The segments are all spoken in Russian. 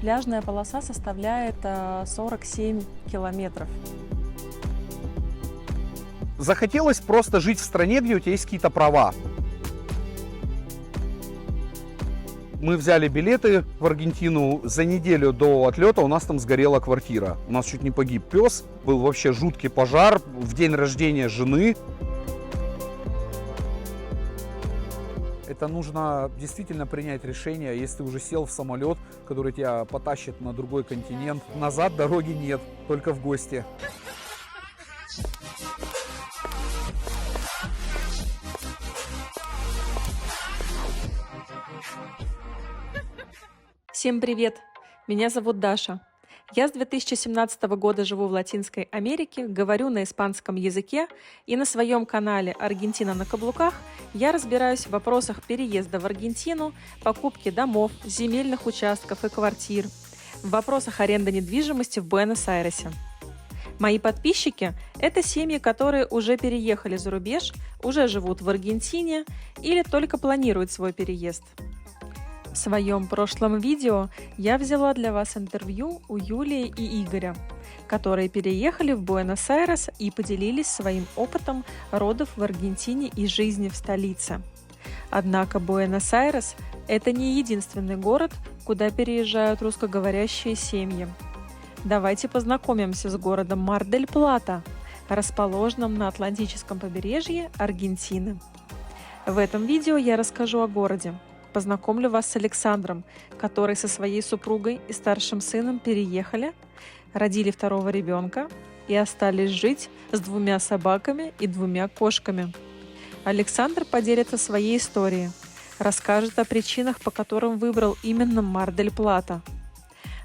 Пляжная полоса составляет 47 километров. Захотелось просто жить в стране, где у тебя есть какие-то права. Мы взяли билеты в Аргентину. За неделю до отлета у нас там сгорела квартира. У нас чуть не погиб пес. Был вообще жуткий пожар в день рождения жены. Это нужно действительно принять решение. Если ты уже сел в самолет, который тебя потащит на другой континент, назад дороги нет, только в гости. Всем привет! Меня зовут Даша. Я с 2017 года живу в Латинской Америке, говорю на испанском языке, и на своем канале «Аргентина на каблуках» я разбираюсь в вопросах переезда в Аргентину, покупки домов, земельных участков и квартир, в вопросах аренды недвижимости в Буэнос-Айресе. Мои подписчики – это семьи, которые уже переехали за рубеж, уже живут в Аргентине или только планируют свой переезд. В своем прошлом видео я взяла для вас интервью у Юлии и Игоря, которые переехали в Буэнос-Айрес и поделились своим опытом родов в Аргентине и жизни в столице. Однако Буэнос-Айрес – это не единственный город, куда переезжают русскоговорящие семьи. Давайте познакомимся с городом Мар-дель-Плата, расположенным на Атлантическом побережье Аргентины. В этом видео я расскажу о городе. Познакомлю вас с Александром, который со своей супругой и старшим сыном переехали, родили второго ребенка и остались жить с 2 собаками и 2 кошками. Александр поделится своей историей, расскажет о причинах, по которым выбрал именно Мар-дель-Плата,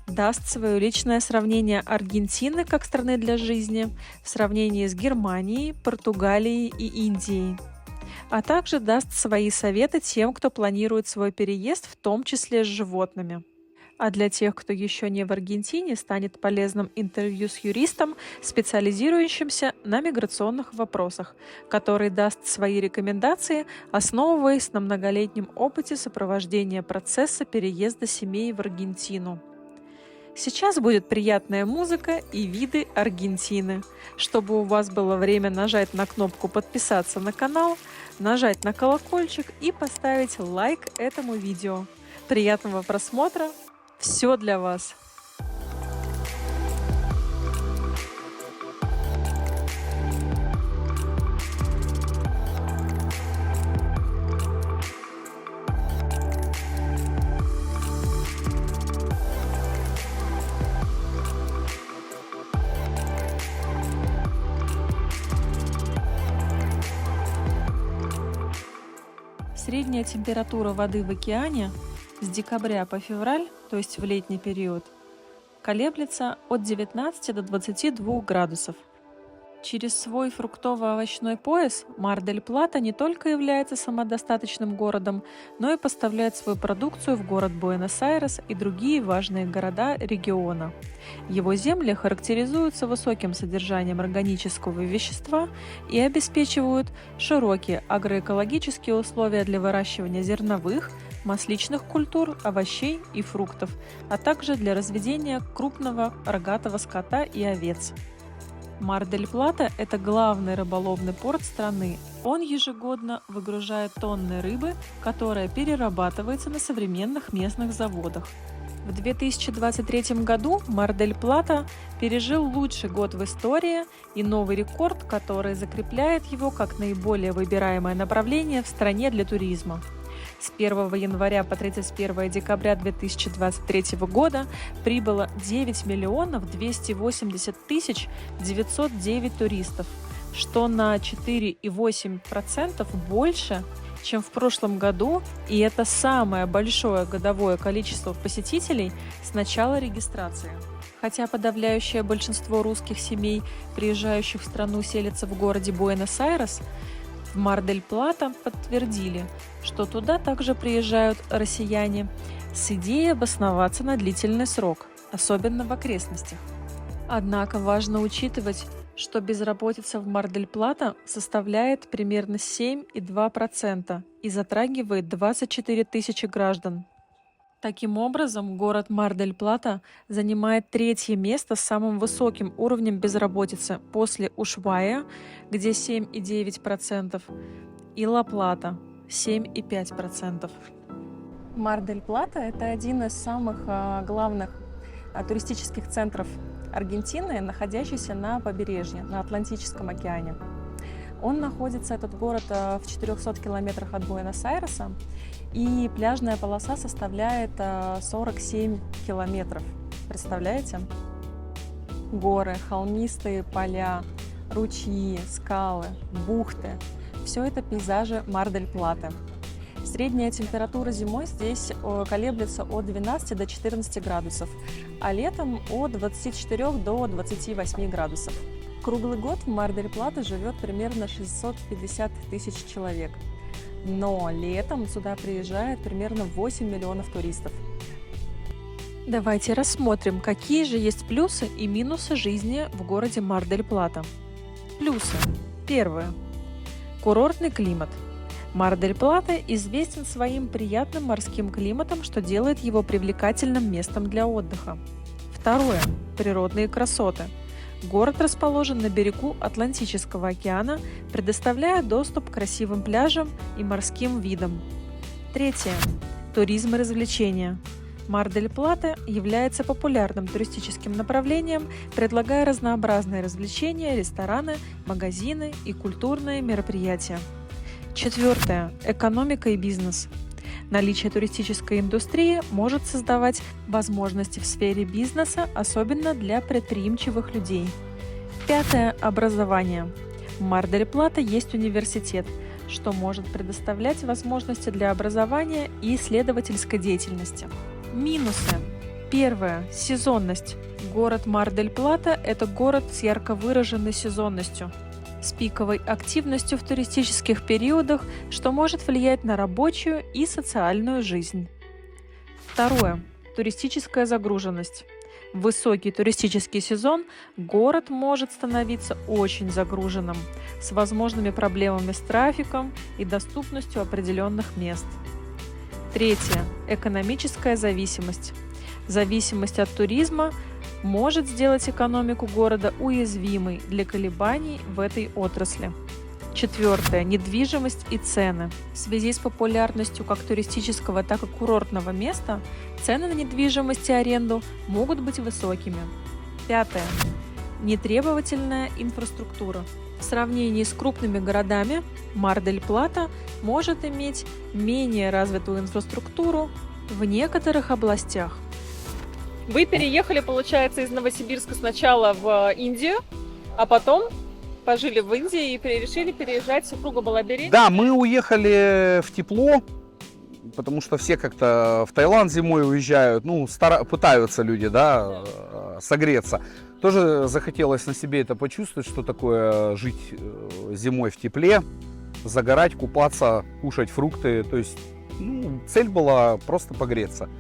даст свое личное сравнение Аргентины как страны для жизни в сравнении с Германией, Португалией и Индией, а также даст свои советы тем, кто планирует свой переезд, в том числе с животными. А для тех, кто еще не в Аргентине, станет полезным интервью с юристом, специализирующимся на миграционных вопросах, который даст свои рекомендации, основываясь на многолетнем опыте сопровождения процесса переезда семей в Аргентину. Сейчас будет приятная музыка и виды Аргентины. Чтобы у вас было время нажать на кнопку «Подписаться на канал», нажать на колокольчик и поставить лайк этому видео. Приятного просмотра! Все для вас! Средняя температура воды в океане с декабря по февраль, то есть в летний период, колеблется от 19 до 22 градусов. Через свой фруктово-овощной пояс Мар-дель-Плата не только является самодостаточным городом, но и поставляет свою продукцию в город Буэнос-Айрес и другие важные города региона. Его земли характеризуются высоким содержанием органического вещества и обеспечивают широкие агроэкологические условия для выращивания зерновых, масличных культур, овощей и фруктов, а также для разведения крупного рогатого скота и овец. Мар-дель-Плата – это главный рыболовный порт страны. Он ежегодно выгружает тонны рыбы, которая перерабатывается на современных местных заводах. В 2023 году Мар-дель-Плата пережил лучший год в истории и новый рекорд, который закрепляет его как наиболее выбираемое направление в стране для туризма. С 1 января по 31 декабря 2023 года прибыло 9 миллионов 280 тысяч 909 туристов, что на 4,8% больше, чем в прошлом году, и это самое большое годовое количество посетителей с начала регистрации. Хотя подавляющее большинство русских семей, приезжающих в страну, селятся в городе Буэнос-Айрес, в Мар-дель-Плата подтвердили, что туда также приезжают россияне с идеей обосноваться на длительный срок, особенно в окрестностях. Однако важно учитывать, что безработица в Мар-дель-Плата составляет примерно 7,2% и затрагивает 24 тысячи граждан. Таким образом, город Мар-дель-Плата занимает третье место с самым высоким уровнем безработицы после Ушуая, где 7,9%, и Ла-Плата 7,5%. Мар-дель-Плата – это один из самых главных туристических центров Аргентины, находящийся на побережье, на Атлантическом океане. Он находится, этот город, в 400 километрах от Буэнос-Айреса, и пляжная полоса составляет 47 километров. Представляете? Горы, холмистые поля, ручьи, скалы, бухты – все это пейзажи Мар-дель-Платы. Средняя температура зимой здесь колеблется от 12 до 14 градусов, а летом от 24 до 28 градусов. Круглый год в Мар-дель-Плата живет примерно 650 тысяч человек, но летом сюда приезжает примерно 8 миллионов туристов. Давайте рассмотрим, какие же есть плюсы и минусы жизни в городе Мар-дель-Плата. Плюсы. Первое. Курортный климат. Мар-дель-Плата известен своим приятным морским климатом, что делает его привлекательным местом для отдыха. Второе. Природные красоты. Город расположен на берегу Атлантического океана, предоставляя доступ к красивым пляжам и морским видам. Третье. Туризм и развлечения. Мар-дель-Плата является популярным туристическим направлением, предлагая разнообразные развлечения, рестораны, магазины и культурные мероприятия. Четвертое. Экономика и бизнес. Наличие туристической индустрии может создавать возможности в сфере бизнеса, особенно для предприимчивых людей. Пятое. Образование. В Мар-дель-Плата есть университет, что может предоставлять возможности для образования и исследовательской деятельности. Минусы. Первое. Сезонность. Город Мар-дель-Плата – это город с ярко выраженной сезонностью, с пиковой активностью в туристических периодах, что может влиять на рабочую и социальную жизнь. Второе. Туристическая загруженность. В высокий туристический сезон город может становиться очень загруженным, с возможными проблемами с трафиком и доступностью определенных мест. Третье. Экономическая зависимость. Зависимость от туризма может сделать экономику города уязвимой для колебаний в этой отрасли. Четвертое. Недвижимость и цены. В связи с популярностью как туристического, так и курортного места, цены на недвижимость и аренду могут быть высокими. Пятое. Нетребовательная инфраструктура. В сравнении с крупными городами Мар-дель-Плата может иметь менее развитую инфраструктуру в некоторых областях. Вы переехали, получается, из Новосибирска сначала в Индию, а потом пожили в Индии и решили переезжать. Супруга была беременна. Да, мы уехали в тепло, потому что все как-то в Таиланд зимой уезжают, пытаются люди, да, согреться. Тоже захотелось на себе это почувствовать, что такое жить зимой в тепле, загорать, купаться, кушать фрукты. То есть цель была просто погреться.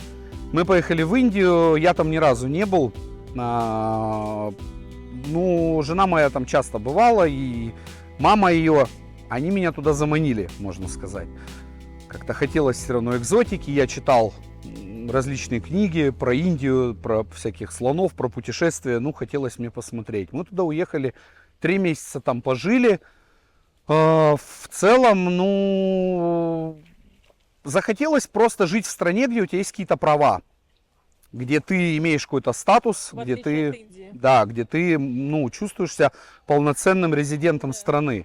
Мы поехали в Индию, я там ни разу не был. Жена моя там часто бывала, и мама ее, они меня туда заманили, можно сказать. Как-то хотелось все равно экзотики, я читал различные книги про Индию, про всяких слонов, про путешествия, хотелось мне посмотреть. Мы туда уехали, 3 месяца там пожили. В целом, захотелось просто жить в стране, где у тебя есть какие-то права, где ты имеешь какой-то статус, где ты чувствуешь себя полноценным резидентом страны.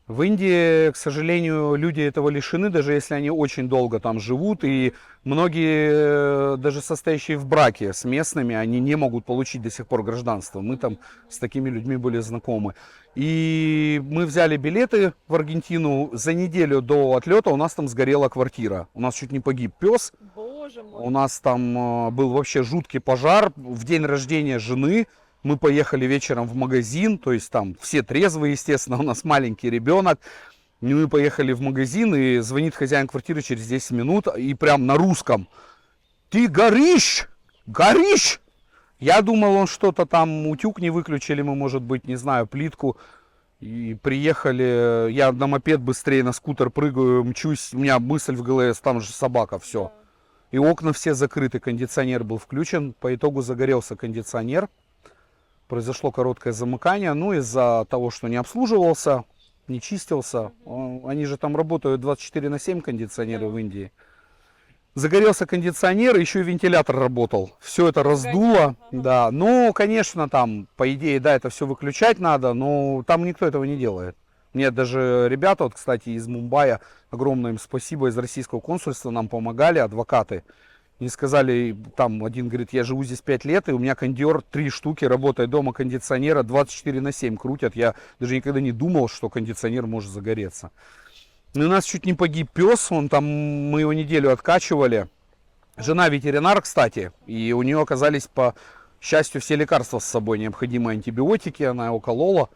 В Индии, к сожалению, люди этого лишены, даже если они очень долго там живут, и многие, даже состоящие в браке с местными, они не могут получить до сих пор гражданство. Мы там с такими людьми были знакомы. И мы взяли билеты в Аргентину. За неделю до отлета у нас там сгорела квартира. У нас чуть не погиб пес. Боже мой. У нас там был вообще жуткий пожар в день рождения жены. Мы поехали вечером в магазин, то есть там все трезвые, естественно, у нас маленький ребенок. Мы поехали в магазин, и звонит хозяин квартиры через 10 минут, и прям на русском: «Ты горишь! Горишь!» Я думал, он что-то там, утюг не выключили мы, может быть, не знаю, плитку. И приехали, я на мопед быстрее, на скутер прыгаю, мчусь, у меня мысль в голове, там же собака, все. и окна все закрыты, кондиционер был включен. По итогу загорелся кондиционер. Произошло короткое замыкание, ну из-за того, что не обслуживался, не чистился. Они же там работают 24/7 кондиционеры в Индии. Загорелся кондиционер, еще и вентилятор работал. Все это раздуло, да. Ну, конечно, там, по идее, да, это все выключать надо, но там никто этого не делает. Мне даже ребята, вот, кстати, из Мумбаи, огромное им спасибо, из российского консульства нам помогали, адвокаты. И сказали, там, один говорит, я живу здесь 5 лет, и у меня кондер 3 штуки, работает дома кондиционера, 24/7 крутят. Я даже никогда не думал, что кондиционер может загореться. И у нас чуть не погиб пес, мы его неделю откачивали. Жена ветеринар, кстати, и у нее оказались, по счастью, все лекарства с собой, необходимые антибиотики, она его колола.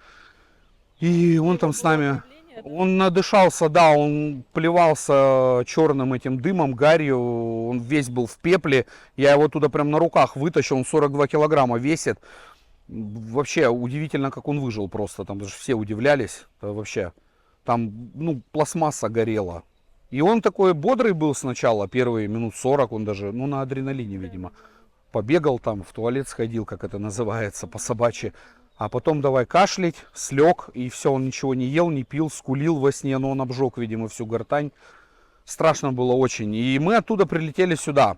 И он там с нами, он надышался, да, он плевался черным этим дымом, гарью, он весь был в пепле. Я его туда прям на руках вытащил, он 42 килограмма весит. Вообще удивительно, как он выжил просто, там даже все удивлялись, вообще. Там, ну, пластмасса горела. И он такой бодрый был сначала, первые минут 40, он даже, ну, на адреналине, видимо. Побегал там, в туалет сходил, как это называется, по собачьи. А потом давай кашлять, слег, и все, он ничего не ел, не пил, скулил во сне, но он обжег, видимо, всю гортань. Страшно было очень. И мы оттуда прилетели сюда.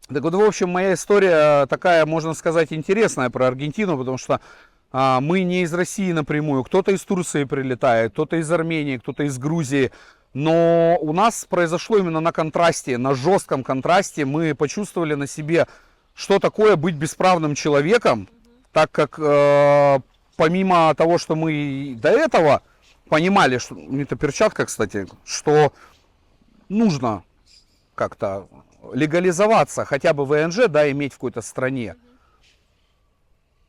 Так вот, в общем, моя история такая, можно сказать, интересная про Аргентину, потому что мы не из России напрямую, кто-то из Турции прилетает, кто-то из Армении, кто-то из Грузии. Но у нас произошло именно на контрасте, на жестком контрасте. Мы почувствовали на себе, что такое быть бесправным человеком, так как помимо того, что мы до этого понимали, что это перчатка, кстати, что нужно как-то легализоваться, хотя бы ВНЖ, да, иметь в какой-то стране.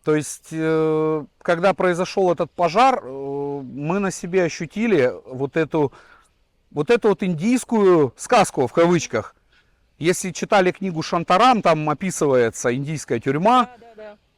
То есть, когда произошел этот пожар, мы на себе ощутили вот эту индийскую сказку, в кавычках. Если читали книгу «Шантарам», там описывается индийская тюрьма,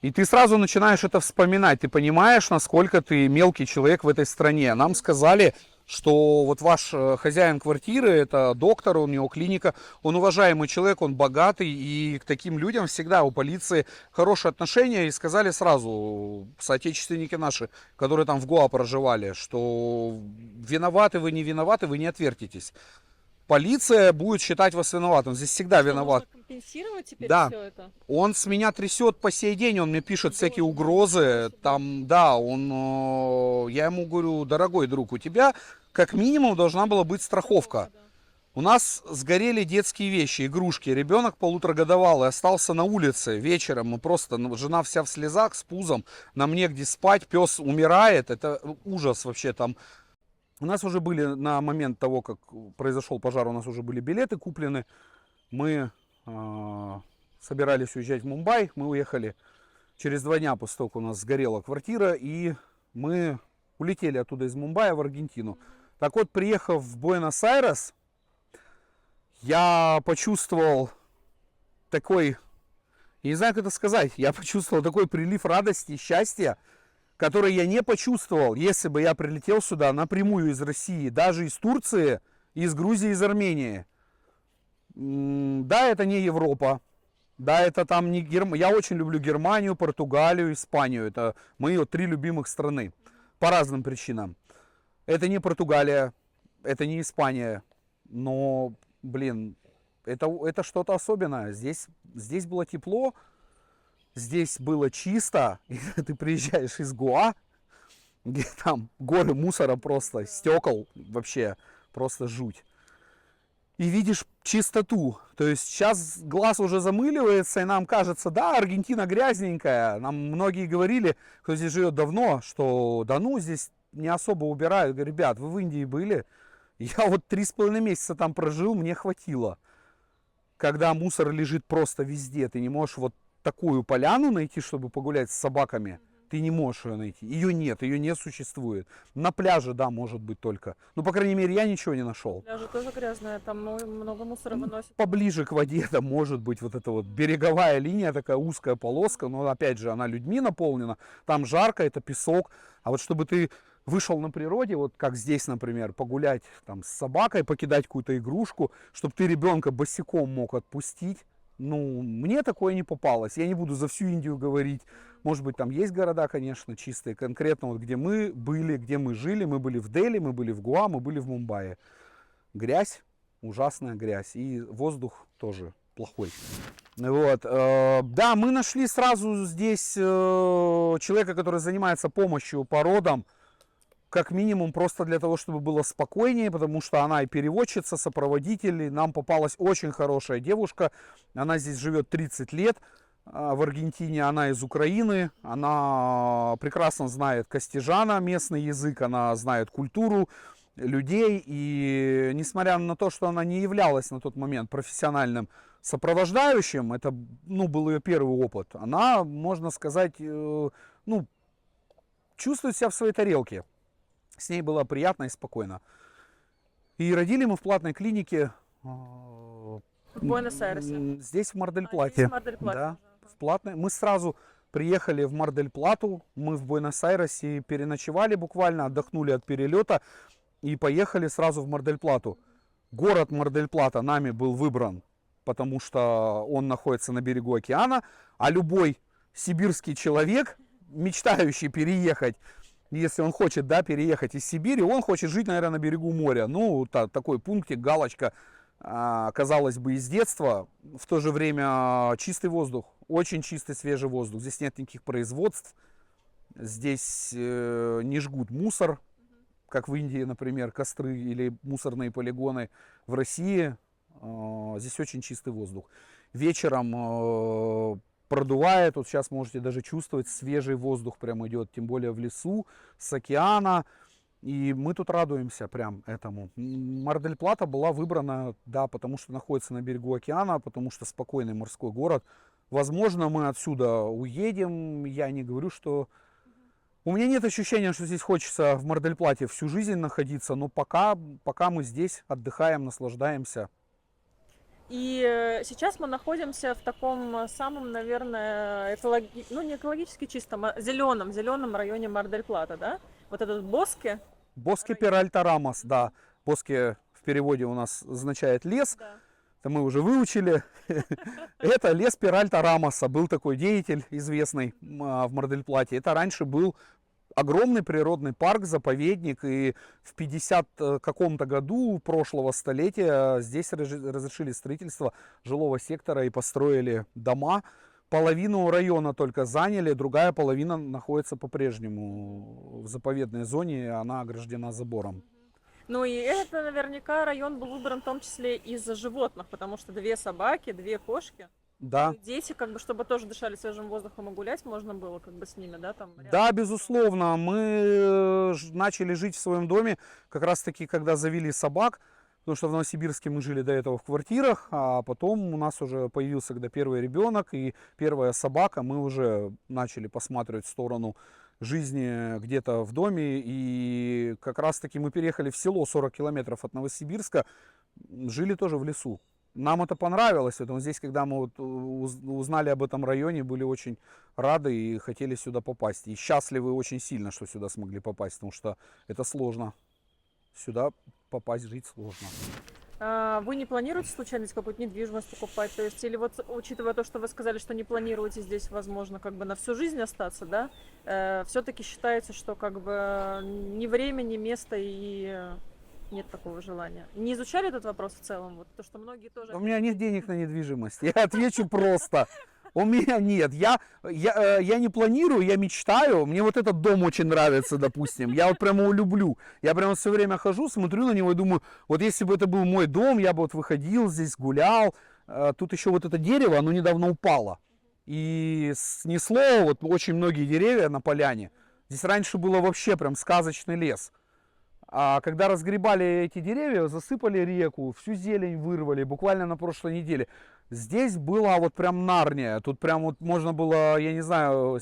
и ты сразу начинаешь это вспоминать. Ты понимаешь, насколько ты мелкий человек в этой стране. Нам сказали, что вот ваш хозяин квартиры, это доктор, у него клиника, он уважаемый человек, он богатый, и к таким людям всегда у полиции хорошие отношения, и сказали сразу соотечественники наши, которые там в Гоа проживали, что виноваты вы, не отвертитесь. Полиция будет считать вас виноватым. Здесь всегда виноват. Нужно компенсировать теперь да. Все это? Он с меня трясет по сей день, он мне пишет всякие угрозы. Там, да, я ему говорю, дорогой друг, у тебя как минимум должна была быть страховка. У нас сгорели детские вещи, игрушки. Ребенок полуторагодовалый остался на улице вечером. Мы просто, жена вся в слезах, с пузом. Нам негде спать, пес умирает. Это ужас вообще там. У нас уже были на момент того, как произошел пожар, у нас уже были билеты куплены. Мы собирались уезжать в Мумбай. Мы уехали через 2 дня после того, как у нас сгорела квартира. И мы улетели оттуда из Мумбаи в Аргентину. Так вот, приехав в Буэнос-Айрес, я почувствовал такой, я не знаю, как это сказать, я почувствовал такой прилив радости и счастья, который я не почувствовал, если бы я прилетел сюда напрямую из России, даже из Турции, из Грузии, из Армении. Да, это не Европа, да, это там не Германия. Я очень люблю Германию, Португалию, Испанию. Это мои 3 любимых страны по разным причинам. Это не Португалия, это не Испания, но, блин, это что-то особенное. Здесь было тепло. Здесь было чисто, и ты приезжаешь из Гоа, где там горы мусора просто, стекол, вообще просто жуть. И видишь чистоту. То есть сейчас глаз уже замыливается, и нам кажется, да, Аргентина грязненькая. Нам многие говорили, кто здесь живет давно, что да ну, здесь не особо убирают. Говорю, ребят, вы в Индии были? Я вот 3,5 месяца там прожил, мне хватило. Когда мусор лежит просто везде, ты не можешь вот такую поляну найти, чтобы погулять с собаками, ты не можешь ее найти. Ее не существует. На пляже, да, может быть только. Ну, по крайней мере, я ничего не нашел. Пляжа тоже грязная, там много мусора выносят. Поближе к воде, да, может быть, вот эта вот береговая линия, такая узкая полоска, но, опять же, она людьми наполнена. Там жарко, это песок. А вот чтобы ты вышел на природе, вот как здесь, например, погулять там с собакой, покидать какую-то игрушку, чтобы ты ребенка босиком мог отпустить. Ну, мне такое не попалось. Я не буду за всю Индию говорить. Может быть, там есть города, конечно, чистые. Конкретно вот где мы были, где мы жили. Мы были в Дели, мы были в Гоа, мы были в Мумбаи. Грязь, ужасная грязь. И воздух тоже плохой. Вот. Да, мы нашли сразу здесь человека, который занимается помощью породам. Как минимум просто для того, чтобы было спокойнее, потому что она и переводчица, сопроводитель. И нам попалась очень хорошая девушка. Она здесь живет 30 лет в Аргентине. Она из Украины. Она прекрасно знает кастижана, местный язык. Она знает культуру людей. И несмотря на то, что она не являлась на тот момент профессиональным сопровождающим, это был ее первый опыт. Она, можно сказать, чувствует себя в своей тарелке. С ней было приятно и спокойно. И родили мы в платной клинике. В Буэнос-Айресе. Здесь, в Мар-дель-Плате. Да, в платной. Мы сразу приехали в Мар-дель-Плату. Мы в Буэнос-Айресе переночевали буквально, отдохнули от перелета и поехали сразу в Мар-дель-Плату. Город Мар-дель-Плата нами был выбран, потому что он находится на берегу океана, а любой сибирский человек, мечтающий переехать, если он хочет, переехать из Сибири, он хочет жить, наверное, на берегу моря. Ну, такой пунктик, галочка, казалось бы, из детства. В то же время чистый воздух, очень чистый, свежий воздух. Здесь нет никаких производств, здесь не жгут мусор, как в Индии, например, костры или мусорные полигоны. В России здесь очень чистый воздух. Вечером продувает, вот сейчас можете даже чувствовать, свежий воздух прям идет, тем более в лесу, с океана. И мы тут радуемся прям этому. Мар-дель-Плата была выбрана, да, потому что находится на берегу океана, потому что спокойный морской город. Возможно, мы отсюда уедем. Я не говорю, что... У меня нет ощущения, что здесь хочется в Мар-дель-Плате всю жизнь находиться, но пока мы здесь отдыхаем, наслаждаемся. И сейчас мы находимся в таком самом, наверное, не экологически чистом, а зеленом районе Мар-дель-Плата, да? Вот этот Боске. Боске Перальта-Рамос, да. Боске в переводе у нас означает лес. Да. Это мы уже выучили. Это лес Перальта-Рамоса. Был такой деятель известный в Мар-дель-Плате. Это раньше был огромный природный парк, заповедник, и в 50 каком-то году прошлого столетия здесь разрешили строительство жилого сектора и построили дома. Половину района только заняли, другая половина находится по-прежнему в заповедной зоне, она ограждена забором. Ну и это наверняка район был выбран в том числе из-за животных, потому что 2 собаки, 2 кошки. Да. Дети, чтобы тоже дышали свежим воздухом и гулять можно было с ними, да, там рядом. Да, безусловно. Мы начали жить в своем доме как раз таки, когда завели собак, потому что в Новосибирске мы жили до этого в квартирах, а потом у нас уже появился когда первый ребенок и первая собака, мы уже начали посматривать в сторону жизни где-то в доме, и как раз таки мы переехали в село 40 километров от Новосибирска, жили тоже в лесу. Нам это понравилось, поэтому здесь, когда мы узнали об этом районе, были очень рады и хотели сюда попасть. И счастливы очень сильно, что сюда смогли попасть, потому что это сложно. Сюда попасть, жить сложно. Вы не планируете случайно здесь какую-то недвижимость покупать? То есть, или вот учитывая то, что вы сказали, что не планируете здесь, возможно, на всю жизнь остаться, да? Все-таки считается, что ни время, ни место и... Нет такого желания. Не изучали этот вопрос в целом? Вот то, что многие тоже... У меня нет денег на недвижимость. Я отвечу просто. У меня нет. Я не планирую, я мечтаю. Мне вот этот дом очень нравится, допустим. Я вот прямо его люблю. Я прямо все время хожу, смотрю на него и думаю, вот если бы это был мой дом, я бы вот выходил здесь, гулял. Тут еще вот это дерево, оно недавно упало. И снесло вот очень многие деревья на поляне. Здесь раньше было вообще прям сказочный лес. А когда разгребали эти деревья, засыпали реку, всю зелень вырвали, буквально на прошлой неделе. Здесь была вот прям Нарния. Тут прям вот можно было, я не знаю,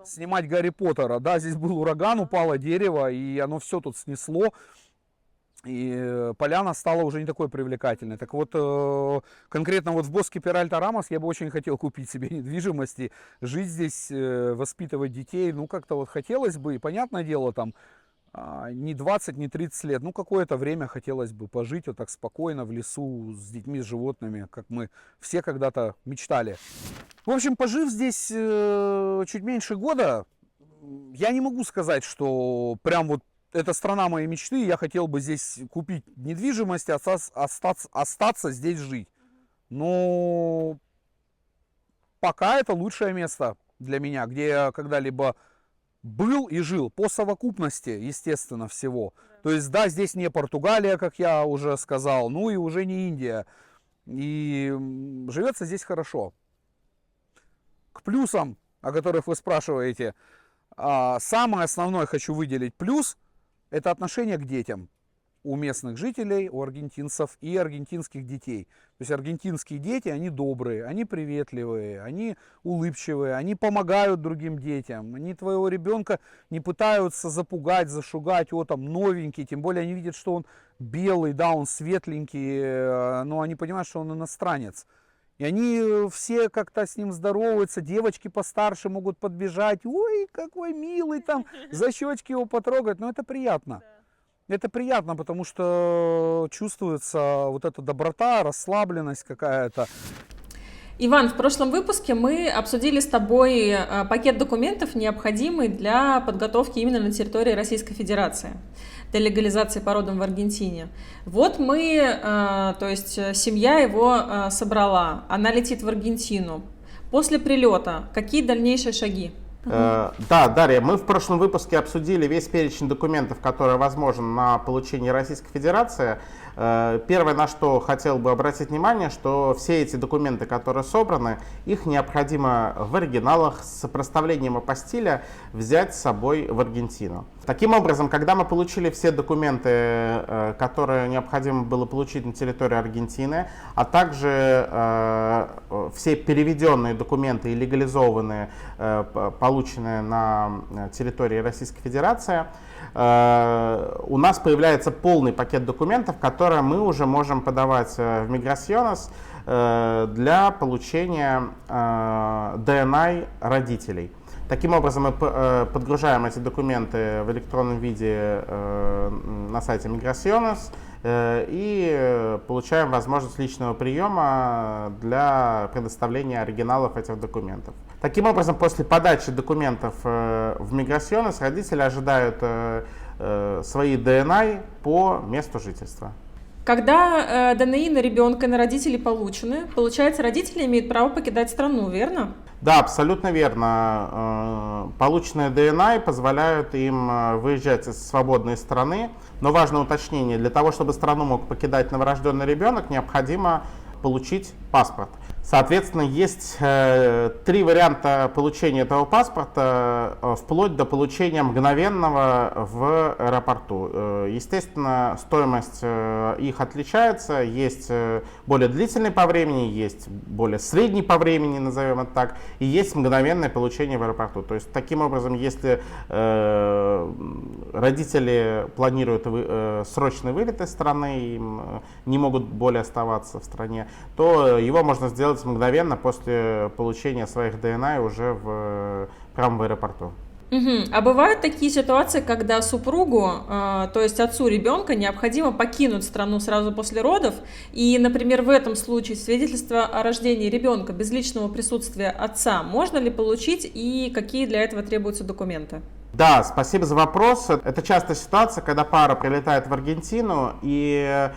снимать Гарри Поттера. Да, здесь был ураган, упало дерево, и оно все тут снесло. И поляна стала уже не такой привлекательной. Так вот, конкретно вот в Боске Перальта-Рамос я бы очень хотел купить себе недвижимости, жить здесь, воспитывать детей. Ну, как-то вот хотелось бы, и понятное дело, там, не 20, не 30 лет. Ну, какое-то время хотелось бы пожить вот так спокойно в лесу с детьми, с животными, как мы все когда-то мечтали. В общем, пожив здесь чуть меньше года, я не могу сказать, что прям вот это страна моей мечты, я хотел бы здесь купить недвижимость и остаться здесь жить. Но пока это лучшее место для меня, где я когда-либо был и жил, по совокупности, естественно, всего. То есть, да, здесь не Португалия, как я уже сказал, ну и уже не Индия. И живется здесь хорошо. К плюсам, о которых вы спрашиваете, самое основное хочу выделить плюс – это отношение к детям у местных жителей, у аргентинцев и аргентинских детей. То есть аргентинские дети, они добрые, они приветливые, они улыбчивые, они помогают другим детям. Они твоего ребенка не пытаются запугать, зашугать, о, там, новенький, тем более они видят, что он белый, да, он светленький, но они понимают, что он иностранец. И они все как-то с ним здороваются, девочки постарше могут подбежать, ой, какой милый, там, за щечки его потрогать, но это приятно. Это приятно, потому что чувствуется вот эта доброта, расслабленность какая-то. Иван, в прошлом выпуске мы обсудили с тобой пакет документов, необходимый для подготовки именно на территории Российской Федерации, для легализации по родам в Аргентине. Вот мы, то есть семья его собрала, она летит в Аргентину. После прилета какие дальнейшие шаги? Да, Дарья, мы в прошлом выпуске обсудили весь перечень документов, который возможен на получение Российской Федерации. Первое, на что хотел бы обратить внимание, что все эти документы, которые собраны, их необходимо в оригиналах с проставлением апостиля взять с собой в Аргентину. Таким образом, когда мы получили все документы, которые необходимо было получить на территории Аргентины, а также все переведенные документы и легализованные, полученные на территории Российской Федерации, у нас появляется полный пакет документов, которые мы уже можем подавать в Migraciones для получения DNI родителей. Таким образом, мы подгружаем эти документы в электронном виде на сайте Migraciones и получаем возможность личного приема для предоставления оригиналов этих документов. Таким образом, после подачи документов в Migraciones родители ожидают свои DNI по месту жительства. Когда ДНИ на ребенка, на родителей получены, получается, родители имеют право покидать страну, верно? Да, абсолютно верно. Полученные DNI позволяют им выезжать из свободной страны, но важное уточнение: для того, чтобы страну мог покидать новорожденный ребенок, необходимо получить паспорт. Соответственно, есть три варианта получения этого паспорта, вплоть до получения мгновенного в аэропорту. Естественно, стоимость их отличается. Есть более длительный по времени, есть более средний по времени, назовем это так, и есть мгновенное получение в аэропорту. То есть, таким образом, если родители планируют срочный вылет из страны, им не могут более оставаться в стране, то его можно сделать мгновенно после получения своих DNI уже прямо в аэропорту. А бывают такие ситуации, когда супругу, то есть отцу ребенка, необходимо покинуть страну сразу после родов, и, например, в этом случае свидетельство о рождении ребенка без личного присутствия отца можно ли получить и какие для этого требуются документы? Да, спасибо за вопрос. Это частая ситуация, когда пара прилетает в Аргентину, и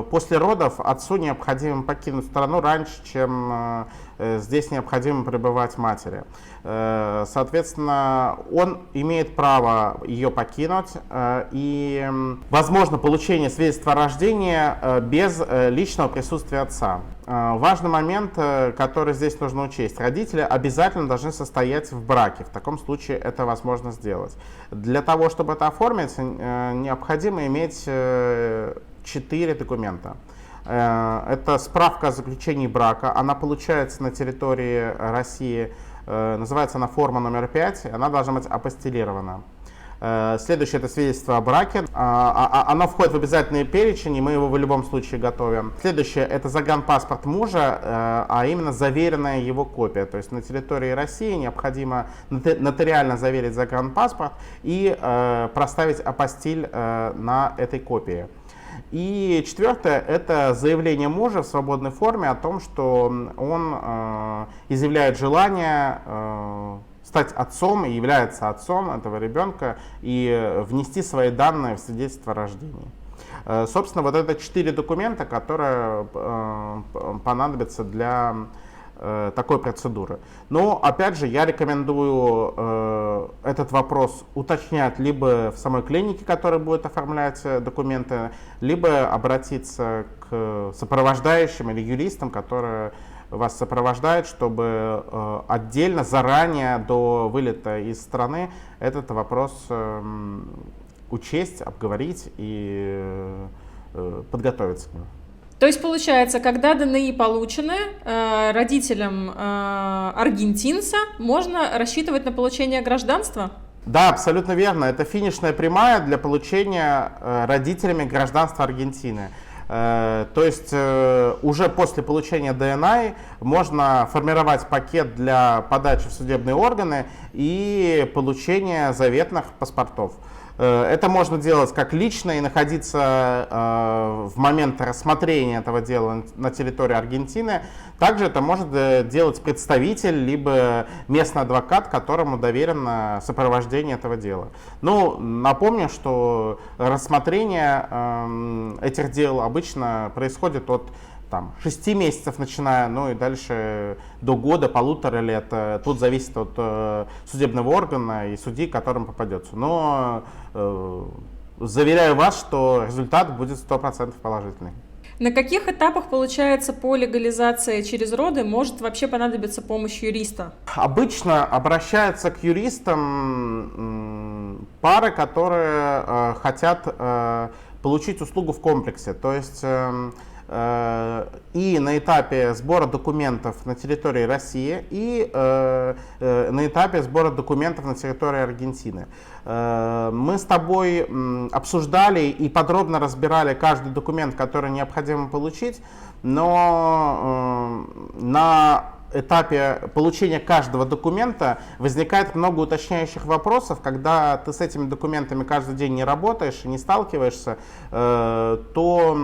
после родов отцу необходимо покинуть страну раньше, чем здесь необходимо пребывать матери. Соответственно, он имеет право ее покинуть, и возможно получение свидетельства о рождении без личного присутствия отца. Важный момент, который здесь нужно учесть: родители обязательно должны состоять в браке. В таком случае это возможно сделать. Для того, чтобы это оформить, необходимо иметь 4 документа. Это справка о заключении брака. Она получается на территории России. Называется она форма номер 5. Она должна быть апостилирована. Следующее — это свидетельство о браке. Оно входит в обязательный перечень, и мы его в любом случае готовим. Следующее — это загранпаспорт мужа, а именно заверенная его копия. То есть на территории России необходимо нотариально заверить загранпаспорт и проставить апостиль на этой копии. И четвертое — это заявление мужа в свободной форме о том, что он изъявляет желание стать отцом и является отцом этого ребенка и внести свои данные в свидетельство о рождении. Собственно, вот это 4 документа, которые понадобятся для такой процедуры. Но, опять же, я рекомендую этот вопрос уточнять либо в самой клинике, которая будет оформлять документы, либо обратиться к сопровождающим или юристам, которые вас сопровождают, чтобы отдельно, заранее, до вылета из страны, этот вопрос учесть, обговорить и подготовиться к нему. То есть, получается, когда ДНИ получены, родителям аргентинца можно рассчитывать на получение гражданства? Да, абсолютно верно. Это финишная прямая для получения родителями гражданства Аргентины. То есть уже после получения ДНИ можно формировать пакет для подачи в судебные органы и получения заветных паспортов. Это можно делать как лично и находиться в момент рассмотрения этого дела на территории Аргентины. Также это может делать представитель, либо местный адвокат, которому доверено сопровождение этого дела. Ну, напомню, что рассмотрение этих дел обычно происходит от 6 месяцев начиная, ну и дальше до года, 1,5 лет. Тут зависит от судебного органа и судьи, к которым попадется. Но заверяю вас, что результат будет 100% положительный. На каких этапах, получается, по легализации через роды может вообще понадобиться помощь юриста? Обычно обращаются к юристам пары, которые хотят получить услугу в комплексе. То есть и на этапе сбора документов на территории России, и на этапе сбора документов на территории Аргентины. Мы с тобой обсуждали и подробно разбирали каждый документ, который необходимо получить, но на этапе получения каждого документа возникает много уточняющих вопросов. Когда ты с этими документами каждый день не работаешь и не сталкиваешься, то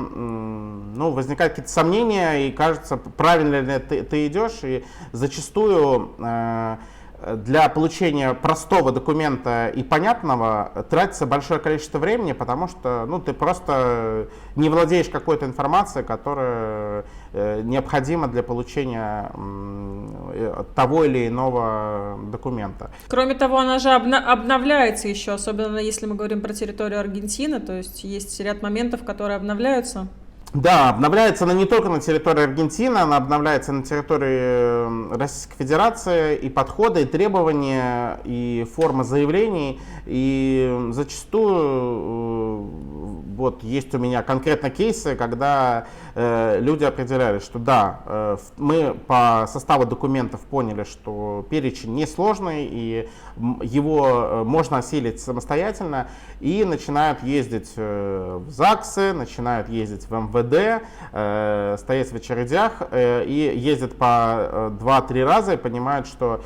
возникают какие-то сомнения и кажется, правильно ли ты идешь. И зачастую для получения простого документа и понятного тратится большое количество времени, потому что ты просто не владеешь какой-то информацией, которая необходима для получения того или иного документа. Кроме того, она же обновляется еще, особенно если мы говорим про территорию Аргентины, то есть ряд моментов, которые обновляются. Да, обновляется она не только на территории Аргентины, она обновляется на территории Российской Федерации, и подходы, и требования, и форма заявлений, и зачастую вот есть у меня конкретно кейсы, когда люди определяли, что да, мы по составу документов поняли, что перечень несложный, и его можно осилить самостоятельно, и начинают ездить в ЗАГСы, начинают ездить в МВД, стоять в очередях и ездят по 2-3 раза и понимают, что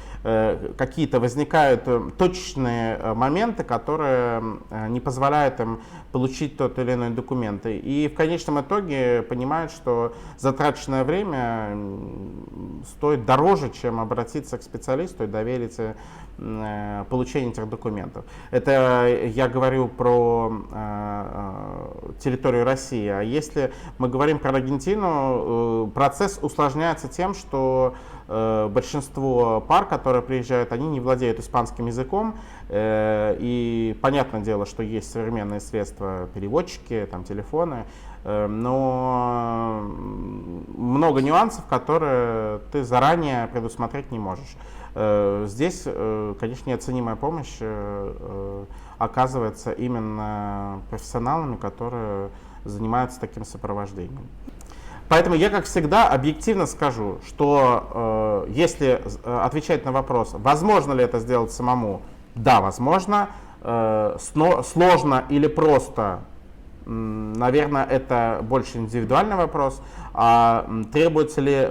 какие-то возникают точечные моменты, которые не позволяют им получить тот или иной документ. И в конечном итоге понимают, что затраченное время стоит дороже, чем обратиться к специалисту и доверить получение этих документов. Это я говорю про территорию России. А если мы говорим про Аргентину, процесс усложняется тем, что большинство пар, которые приезжают, они не владеют испанским языком. И понятное дело, что есть современные средства, переводчики, телефоны, но много нюансов, которые ты заранее предусмотреть не можешь. Здесь, конечно, неоценимая помощь оказывается именно профессионалами, которые занимаются таким сопровождением. Поэтому я, как всегда, объективно скажу, что если отвечать на вопрос, возможно ли это сделать самому, да, возможно. сложно или просто, наверное, это больше индивидуальный вопрос. А требуется ли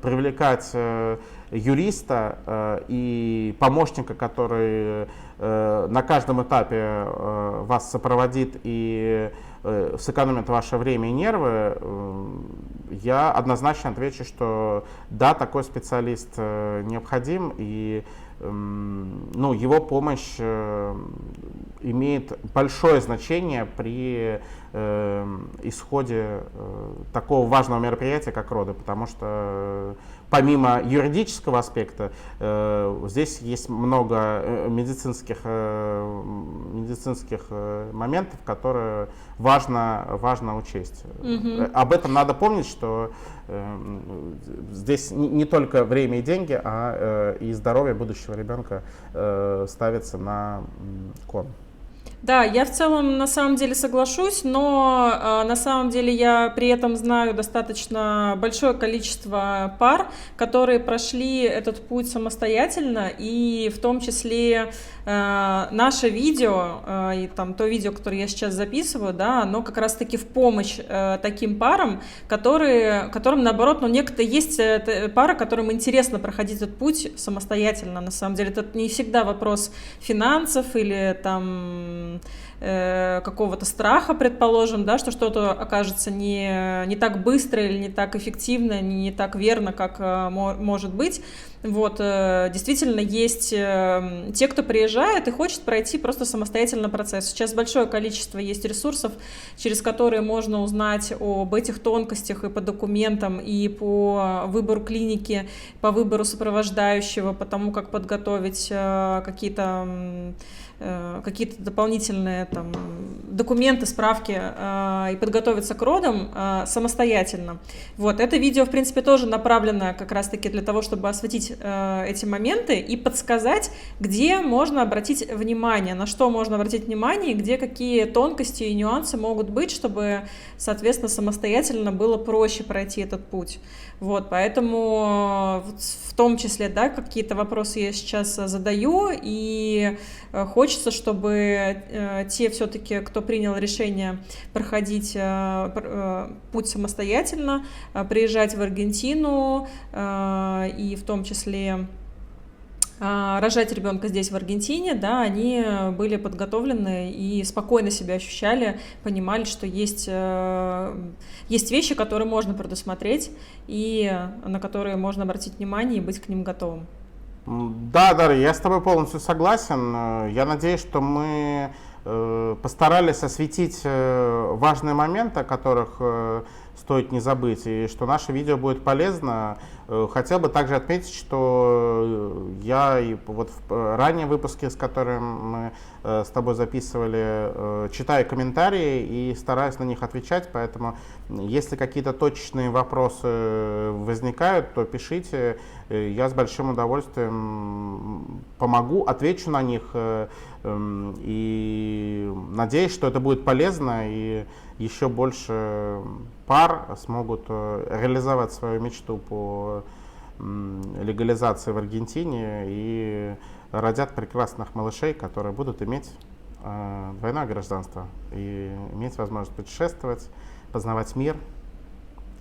привлекать юриста и помощника, который на каждом этапе вас сопроводит и сэкономит ваше время и нервы, я однозначно отвечу, что да, такой специалист необходим, и ну, его помощь имеет большое значение при исходе такого важного мероприятия, как роды, потому что помимо юридического аспекта, здесь есть много медицинских моментов, которые важно учесть. Об этом надо помнить, что здесь не только время и деньги, а и здоровье будущего ребенка ставится на кон. Да, я в целом на самом деле соглашусь, но на самом деле я при этом знаю достаточно большое количество пар, которые прошли этот путь самостоятельно, и в том числе наше видео, и там то видео, которое я сейчас записываю, да, оно как раз-таки в помощь таким парам, которым наоборот, ну, некоторые есть пары, которым интересно проходить этот путь самостоятельно, на самом деле. Это не всегда вопрос финансов или там какого-то страха, предположим, да, что что-то окажется не так быстро или не так эффективно, не так верно, как может быть. Вот, действительно, есть те, кто приезжает и хочет пройти просто самостоятельно процесс. Сейчас большое количество есть ресурсов, через которые можно узнать об этих тонкостях и по документам, и по выбору клиники, по выбору сопровождающего, по тому, как подготовить какие-то дополнительные там документы, справки и подготовиться к родам самостоятельно. Вот, это видео, в принципе, тоже направлено как раз-таки для того, чтобы осветить эти моменты и подсказать, где можно обратить внимание, на что можно обратить внимание, где какие тонкости и нюансы могут быть, чтобы, соответственно, самостоятельно было проще пройти этот путь. Вот, поэтому в том числе, да, какие-то вопросы я сейчас задаю, и хочется, чтобы те все-таки, кто принял решение проходить путь самостоятельно, приезжать в Аргентину и в том числе рожать ребенка здесь, в Аргентине, да, они были подготовлены и спокойно себя ощущали, понимали, что есть вещи, которые можно предусмотреть и на которые можно обратить внимание и быть к ним готовым. Да, Дарья, я с тобой полностью согласен. Я надеюсь, что мы постарались осветить важные моменты, о которых стоит не забыть, и что наше видео будет полезно. Хотел бы также отметить, что я и вот в ранние выпуски, с которыми мы с тобой записывали, читаю комментарии и стараюсь на них отвечать, поэтому если какие-то точечные вопросы возникают, то пишите, я с большим удовольствием помогу, отвечу на них, и надеюсь, что это будет полезно, и еще больше пар смогут реализовать свою мечту по легализации в Аргентине и родят прекрасных малышей, которые будут иметь двойное гражданство и иметь возможность путешествовать, познавать мир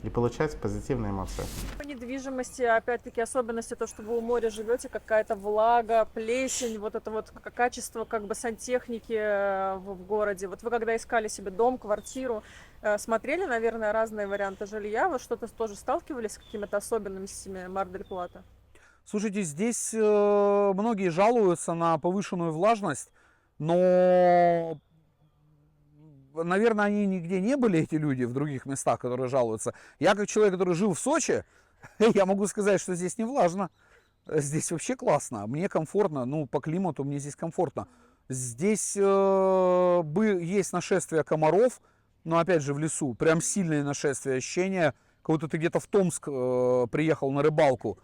и получать позитивные эмоции. По недвижимости, опять-таки, особенности то, что вы у моря живете, какая-то влага, плесень, вот это вот качество как бы сантехники в городе. Вот вы когда искали себе дом, квартиру, смотрели, наверное, разные варианты жилья, вы что-то тоже сталкивались с какими-то особенностями Мар-дель-Плата? Слушайте, здесь многие жалуются на повышенную влажность, но, наверное, они нигде не были, эти люди, в других местах, которые жалуются. Я, как человек, который жил в Сочи, я могу сказать, что здесь не влажно. Здесь вообще классно, мне комфортно, ну, по климату мне здесь комфортно. Здесь есть нашествие комаров, но, опять же, в лесу, прям сильное нашествие, ощущение, как будто ты где-то в Томск приехал на рыбалку.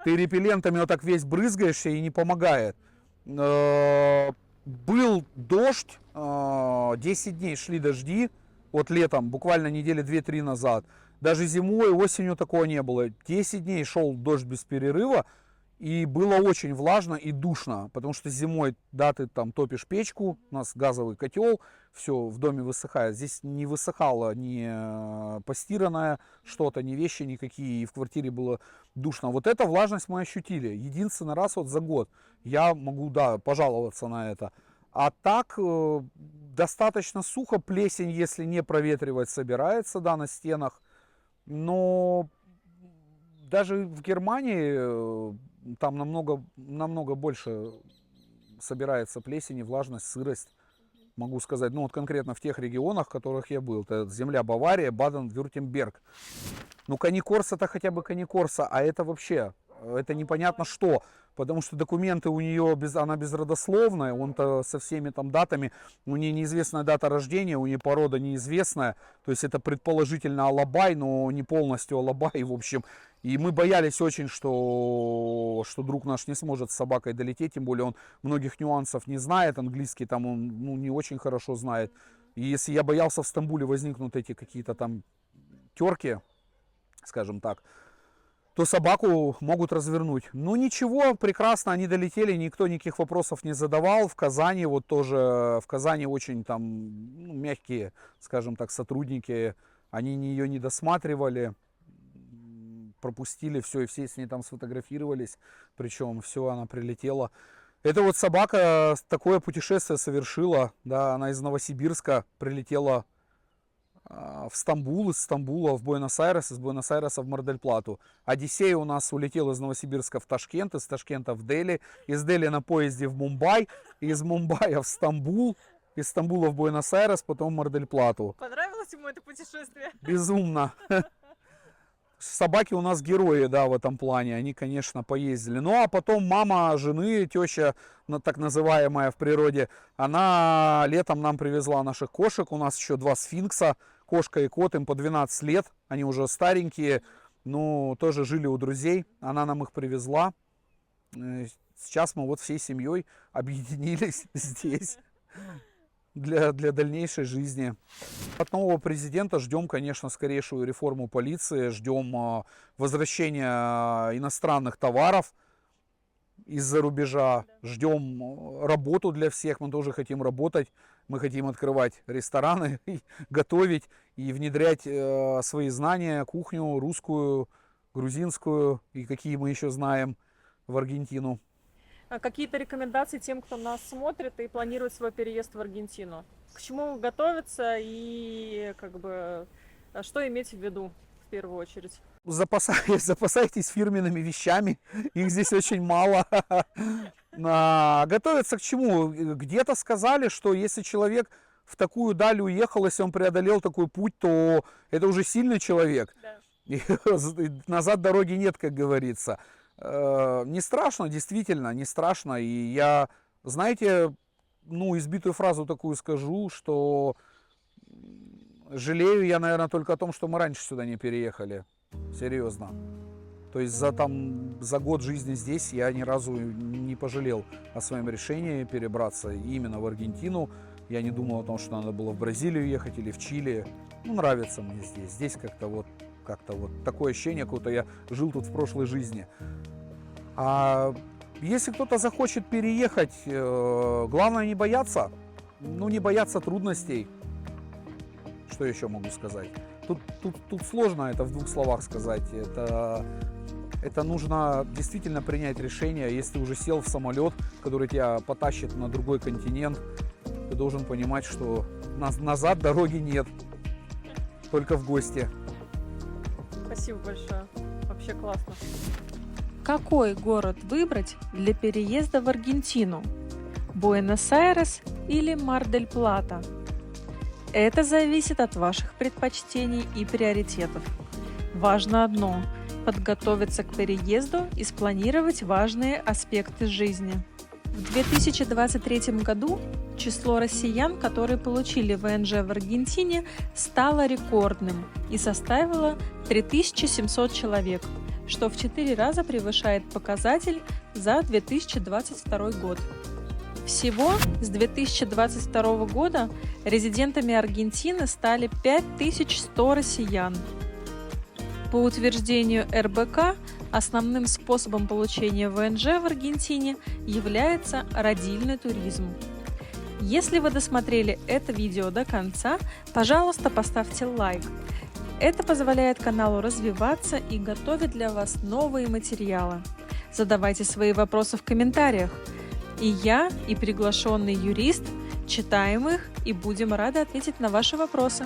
Ты репеллентами вот так весь брызгаешься и не помогает. Был дождь, 10 дней шли дожди, вот летом, буквально недели 2-3 назад. Даже зимой, осенью такого не было. 10 дней шел дождь без перерыва, И было очень влажно и душно, потому что зимой, да, ты там топишь печку, у нас газовый котел, все в доме высыхает. Здесь не высыхало ни постиранное что-то, ни вещи никакие, и в квартире было душно. Вот эту влажность мы ощутили. Единственный раз вот за год я могу, да, пожаловаться на это. А так достаточно сухо, плесень, если не проветривать, собирается, да, на стенах. Но даже в Германии там намного больше собирается плесень, влажность, сырость, могу сказать. Ну вот конкретно в тех регионах, в которых я был. Это земля Бавария, Баден-Вюртемберг. Ну Каникорс это хотя бы Каникорса, а это вообще, это непонятно что. Потому что документы у нее, она безродословная, он-то со всеми там датами, у нее неизвестная дата рождения, у нее порода неизвестная. То есть это предположительно алабай, но не полностью алабай, в общем. И мы боялись очень, что друг наш не сможет с собакой долететь, тем более он многих нюансов не знает, английский там он не очень хорошо знает. И если я боялся в Стамбуле возникнут эти какие-то там терки, скажем так, то собаку могут развернуть. Ну ничего, прекрасно, они долетели, никто никаких вопросов не задавал. В Казани вот тоже, в Казани очень там мягкие, скажем так, сотрудники, они ее не досматривали, пропустили все, и все с ней там сфотографировались, причем все, она прилетела. Это вот собака такое путешествие совершила, да, она из Новосибирска прилетела в Стамбул, из Стамбула в Буэнос-Айрес, из Буэнос-Айреса в Mar-дель-Плату. Одиссей у нас улетел из Новосибирска в Ташкент, из Ташкента в Дели, из Дели на поезде в Мумбай, из Мумбая в Стамбул, из Стамбула в Буэнос-Айрес, потом в Mar-дель-Плату. Понравилось ему это путешествие? Безумно. Собаки у нас герои, да, в этом плане, они, конечно, поездили. Ну, а потом мама жены, теща, так называемая в природе, она летом нам привезла наших кошек. У нас еще 2 сфинкса, кошка и кот, им по 12 лет, они уже старенькие, ну, тоже жили у друзей, она нам их привезла. Сейчас мы вот всей семьей объединились здесь для дальнейшей жизни. От нового президента ждем, конечно, скорейшую реформу полиции, ждем возвращения иностранных товаров из-за рубежа, ждем работу для всех, мы тоже хотим работать, мы хотим открывать рестораны, готовить и внедрять свои знания, кухню русскую, грузинскую и какие мы еще знаем в Аргентину. Какие-то рекомендации тем, кто нас смотрит и планирует свой переезд в Аргентину? К чему готовиться и как бы что иметь в виду в первую очередь? Запасайтесь фирменными вещами, их здесь очень мало. Готовиться к чему? Где-то сказали, что если человек в такую даль уехал, если он преодолел такой путь, то это уже сильный человек. Да. И назад дороги нет, как говорится. Не страшно, действительно, не страшно. И я, знаете, избитую фразу такую скажу, что жалею я, наверное, только о том, что мы раньше сюда не переехали. Серьезно. То есть за год жизни здесь я ни разу не пожалел о своем решении перебраться именно в Аргентину. Я не думал о том, что надо было в Бразилию ехать или в Чили. Нравится мне здесь. Здесь как-то вот такое ощущение, как будто я жил тут в прошлой жизни. А если кто-то захочет переехать, главное не бояться. Не бояться трудностей. Что еще могу сказать? Тут сложно это в 2 словах сказать. Это нужно действительно принять решение. Если ты уже сел в самолет, который тебя потащит на другой континент, ты должен понимать, что назад дороги нет. Только в гости. Спасибо большое. Вообще классно. Какой город выбрать для переезда в Аргентину? Буэнос-Айрес или Mar-дель-Плата? Это зависит от ваших предпочтений и приоритетов. Важно одно – подготовиться к переезду и спланировать важные аспекты жизни. В 2023 году число россиян, которые получили ВНЖ в Аргентине, стало рекордным и составило 3700 человек, что в 4 раза превышает показатель за 2022 год. Всего с 2022 года резидентами Аргентины стали 5100 россиян. По утверждению РБК, основным способом получения ВНЖ в Аргентине является родильный туризм. Если вы досмотрели это видео до конца, пожалуйста, поставьте лайк. Это позволяет каналу развиваться и готовить для вас новые материалы. Задавайте свои вопросы в комментариях. И я, и приглашенный юрист читаем их и будем рады ответить на ваши вопросы.